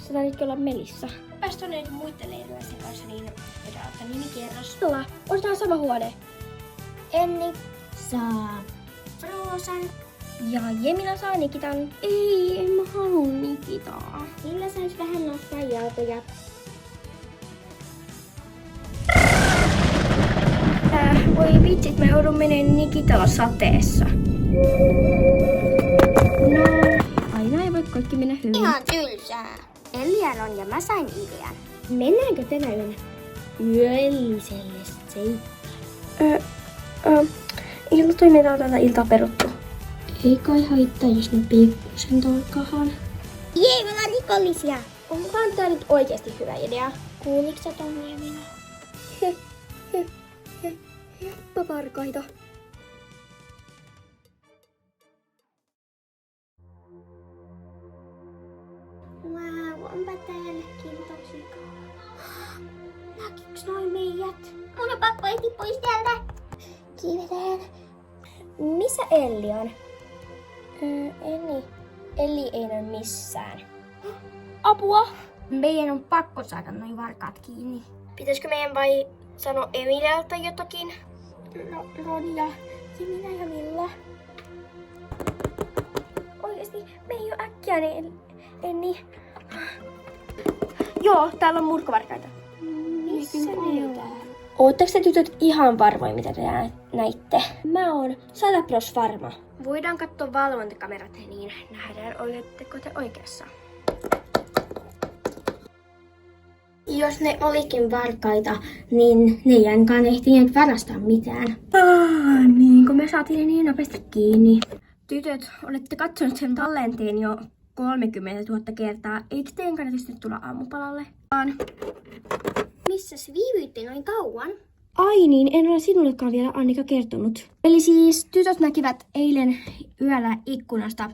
Se taiditkin olla Melissa. Päästään näiden muiden leiriläisten kanssa, niin voidaan ottaa nimikierros. Olla. Otetaan sama huone. Enni saa Roosan. Ja Jemina saa Nikitan. Ei, en mä halua Nikitaa. Niillä sais vähän nostaa jalkoja. Voi vitsit, me joudun menemään Nikitalla sateessa. No, aina ei voi kaikki mennä hyvin. Ihan tylsää. Eliaron ja mä sain idean. Mennäänkö tänä yönä? Yölliselle seikkaan. Iltatoiminta on tätä iltaa peruttu. Ei kai haittaa, jos me pikkusen torkahan. Jee, me ollaan rikollisia. Onkohan tää nyt oikeesti hyvä idea? Kuuliks sä ton Jemina? Paparkaita. Wow, onpa täälläkin tosi kauan. Näkiks noin meidät? Mun on pakko ehtiä pois täältä. Kiivetään. Missä Elli on? Elli ei näy missään. Apua! Meidän on pakko saada noin varkaat kiinni. Pitäisikö meidän vai sanoa Emilialta jotakin? Ronja, Jemina ja Milla. Oikeesti, me ei oo äkkiä niin Enni. Joo, täällä on murkkovarkaita. Missä ne on? Ootteko te tytöt ihan varmoja, mitä te näitte? Mä oon 100% varma. Voidaan katsoa valvontakamerat, niin nähdään, oletteko te oikeassa. Jos ne olikin varkaita, niin ne ei ainakaan ehtineet varastaa mitään. Niin kun me saatiin niin nopeasti kiinni. Tytöt, olette katsoneet sen tallenteen jo 30 000 kertaa. Eikö teidän kannattaisi nyt tulla aamupalalle? Missäs viivyitte noin kauan? Ai niin, en ole sinullekaan vielä Annika kertonut. Eli siis tytöt näkivät eilen yöllä ikkunasta.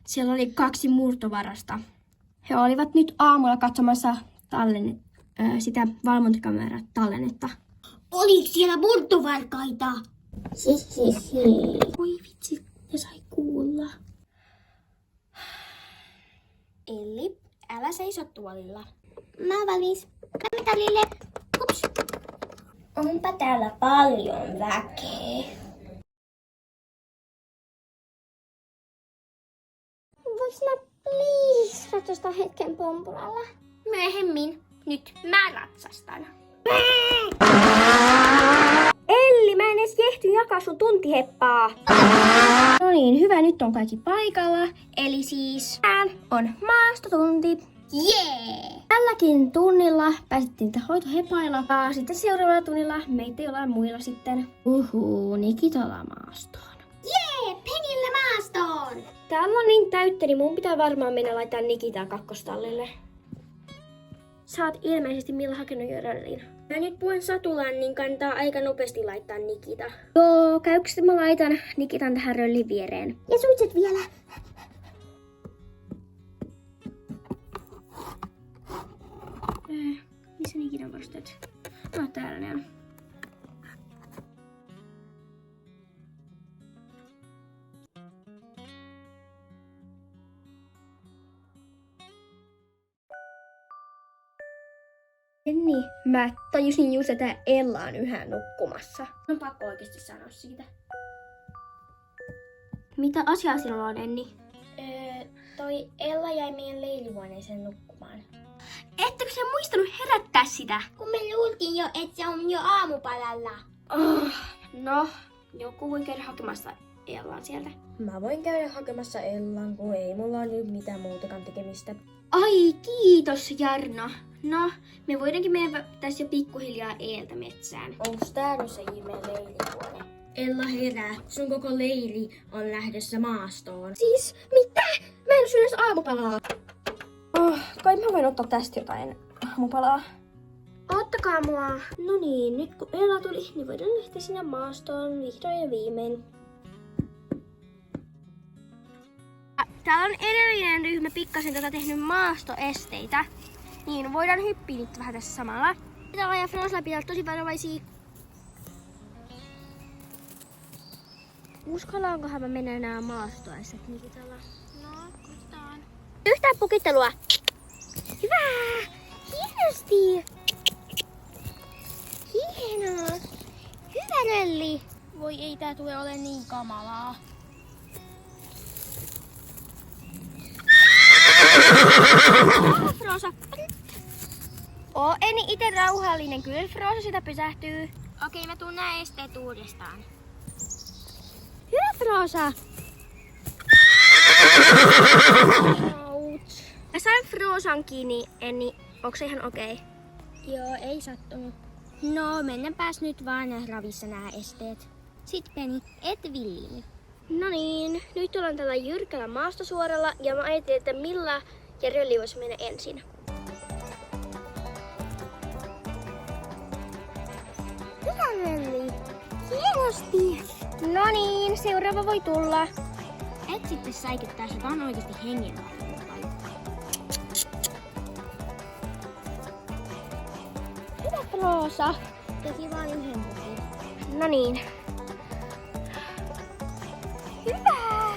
Siellä oli 2 murtovarasta. He olivat nyt aamulla katsomassa sitä valvontakameran tallennetta. Oliko siellä murtovarkaita? Oi vitsi, ne sai kuulla. Elli, älä seiso tuolilla. Mä valmis. Kametalille. Ups. Onpa täällä paljon väkeä. Voiks mä please ratsastaa hetken pompulalla? Myöhemmin. Nyt mä ratsastan. Elli, mä en edes jehty jakaa sun tuntiheppaa. No niin, hyvä, nyt on kaikki paikalla. Eli siis on maastotunti. Jee! Tälläkin tunnilla päästettiin hoitohepailla. Ja sitten seuraavalla tunnilla meitä jollain muilla sitten. Nikitalla maastoon. Jee! Penillä maastoon! Täällä on niin täyttä, niin mun pitää varmaan mennä laittaa Nikita kakkostallille. Sä oot ilmeisesti Milla hakenut jo rallin. Mä nyt puhun Satulaan, niin kannattaa aika nopeasti laittaa Nikita. Joo, käykö mä laitan Nikitan tähän röllin viereen. Ja suitset vielä. Missä Nikitan varusteet? No, täällä ne on. Niin, mä tajusin just, että Ella on yhä nukkumassa. On pakko oikeasti sanoa siitä. Mitä asiaa sinulla on, Enni? Toi Ella jäi meidän leirihuoneeseen nukkumaan. Ettekö sä muistanut herättää sitä? Kun me luultiin jo, että se on jo aamupalalla. No, joku voi käydä hakemassa Ellan sieltä. Mä voin käydä hakemassa Ellan, kun ei mulla ole nyt mitään muutakaan tekemistä. Ai, kiitos Jarno. No, me voidaankin mennä tässä jo pikkuhiljaa eeltä metsään. Onks tää nyt se ihmeen leirihuone? Ella herää, sun koko leiri on lähdössä maastoon. Siis, mitä? Mä en syö edes aamupalaa. Kai mä voin ottaa tästä jotain aamupalaa. Ottakaa mua. No niin, nyt kun Ella tuli, niin voidaan lähteä sinne maastoon vihdoin ja viimein. Täällä on edellinen ryhmä pikkasen tehnyt maastoesteitä. Niin, voidaan hyppiä nyt vähän tässä samalla. Pitää ja Frosla pitää olla tosi varovaisia. Uskallaankohan mä mennä enää maastoessa Nikitalla? No, koitetaan. Yhtään pukittelua. Hyvä Hienosti! Hienoa! Hyvä Nelli! Voi ei tää tule ole niin kamalaa. Frosa! En ite rauhallinen, kyllä Frosa sitä pysähtyy. Okei, mä tuun nää esteet uudestaan. Hyvä Frosa! Ouch. Mä sain Frosan kiinni, Enni. Onko se ihan okei? Joo, ei sattunut. No, mennäänpäs nyt vaan ravissa nää esteet. Sit Penny, et villiin. No niin, nyt ollaan tällä jyrkällä maastosuoralla ja mä ajattelin, että Milla ja Rölli vois mennä ensin. Hyvä Nelli! Hienosti! No niin, seuraava voi tulla. Et sitten säikyttää, se on oikeesti hengenvaarallinen paikka. Hyvä Frosa. Teki vaan yhden pukin. No niin. Hyvä!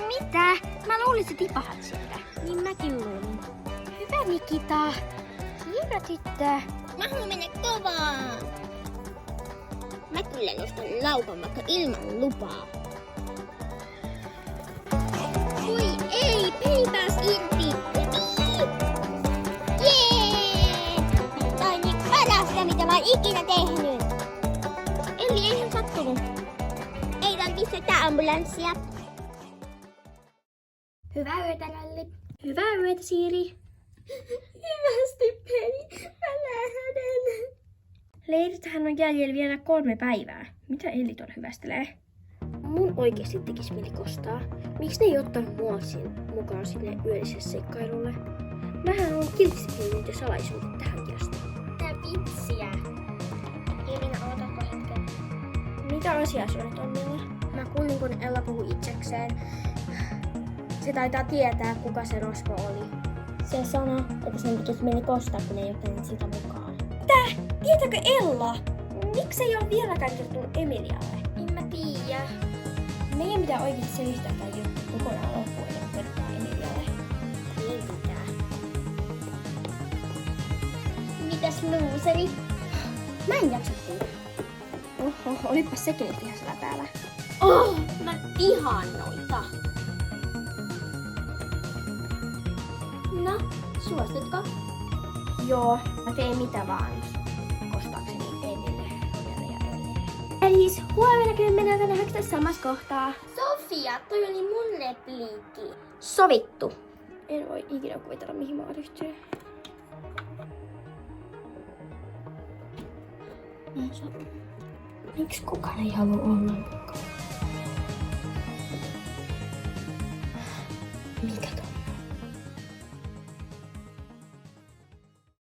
Mitä? Mä luulin, että sä tipahat sieltä. Niin mäkin luulin. Hyvä Nikita. Hieno tyttö. Mä haluan mennä kovaa! Mä kyllä nostan laukan vaikka ilman lupaa. Voi ei! Penny pääs irti! Jee! Tää on niin parasta, mitä mä oon ikinä tehnyt! Eli eihän sattunut. Ei tarvitse tää ambulanssia. Hyvää yötä, Rölli. Hyvää yötä, Siiri. Hyvästi, Penny. Mä lähden. Leiriltähän on jäljellä vielä 3 päivää. Mitä Elli tuon hyvästelee? Mun oikeesti tekis mieli kostaa. Miksi ne ei ottanut mua mukaan sinne yölliselle seikkailulle? Mähän on kiltisti niitä salaisuudet tähänkin asti. Tää pitsiä. Elina, otatko hetken? Mitä asiaa sulla nyt on, Milla? Mä kuulin, kun Ella puhui itsekseen. Se taitaa tietää, kuka se rosvo oli. Se sanoi, että sen tekisi mieli kostaa, kun ei ottanut sitä mukaan. Tietääkö Ella? Miksi ei ole vieläkään kertonut Emilialle? En mä tiedä. Meidän pitää oikeesti selittää tää juttu kokonaan loppuun ja kertoa Emilialle. Niin pitää. Mitäs luuseri? Mä en jaksa kuulla. Oho, olipas sekin nyt ihan siellä päällä. Oh, mä vihaan noita. No, suostutko? Joo, mä teen mitä vaan kostaakseni Ellille ja Ellille. Eli siis huomenna 10.9. samassa kohtaa. Sofia, toi oli mun repliikki. Sovittu. En voi ikinä kuvitella, mihin mä ryhtyy. Miksi kukaan ei halua olla mukaan?